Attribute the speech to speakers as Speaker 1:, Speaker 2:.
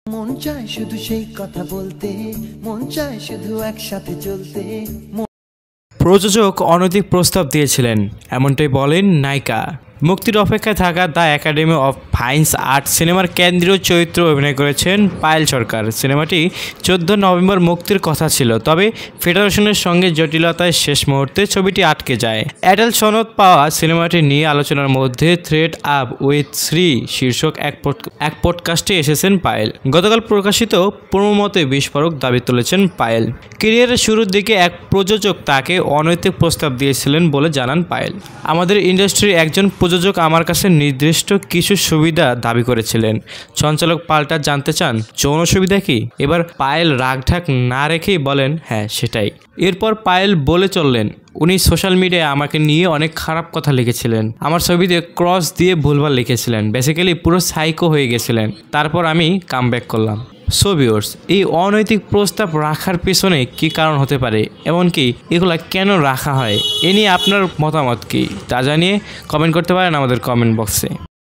Speaker 1: মন চায় শুধু সেই কথা বলতে, মন চায় শুধু একসাথে চলতে।
Speaker 2: প্রযোজক অনৈতিক প্রস্তাব দিয়েছিলেন, এমনটাই বলেন নায়িকা। মুক্তির অপেক্ষায় থাকা the academy of fine arts সিনেমার কেন্দ্রীয় চরিত্রে অভিনয় করেছেন পায়েল সরকার। সিনেমাটি 14 নভেম্বর মুক্তির কথা ছিল, তবে ফেডারেশনের সঙ্গে জটিলতায় শেষ মুহূর্তে ছবিটি আটকে যায়। অ্যাডাল্ট সনদ পাওয়া সিনেমাটি নিয়ে আলোচনার মধ্যে থ্রেড আপ উইথ শ্রী শীর্ষক এক পডকাস্টে এসেছেন পায়েল। গতকাল প্রকাশিত প্রোমোতে বিস্ফোরক দাবি তুলেছেন পায়েল। ক্যারিয়ারের শুরুর দিকে এক প্রযোজক তাকে অনৈতিক প্রস্তাব দিয়েছিলেন বলে জানান পায়েল। আমাদের ইন্ডাস্ট্রির একজন প্রযোজক আমার কাছে নির্দিষ্ট কিছু সুবিধা দাবি করেছিলেন। সঞ্চালক পাল্টা জানতে চান যৌন সুবিধা কি? এবার পায়েল রাগঢাক না রেখেই বলেন হ্যাঁ সেটাই। এরপর পায়েল বলে চললেন, উনি সোশ্যাল মিডিয়ায় আমাকে নিয়ে অনেক খারাপ কথা লিখেছিলেন, আমার ছবিতে ক্রস দিয়ে ভুলভাল লিখেছিলেন, বেসিক্যালি পুরো সাইকো হয়ে গেছিলেন। তারপর আমি কামব্যাক করলাম। সো ভিউয়ার্স, এই অনৈতিক প্রস্তাব রাখার পেছনে কি কারণ হতে পারে, এমনকি এগুলা কেন রাখা হয়, এ নিয়ে আপনার মতামত কি তা জানিয়ে কমেন্ট করতে পারেন আমাদের কমেন্ট বক্সে।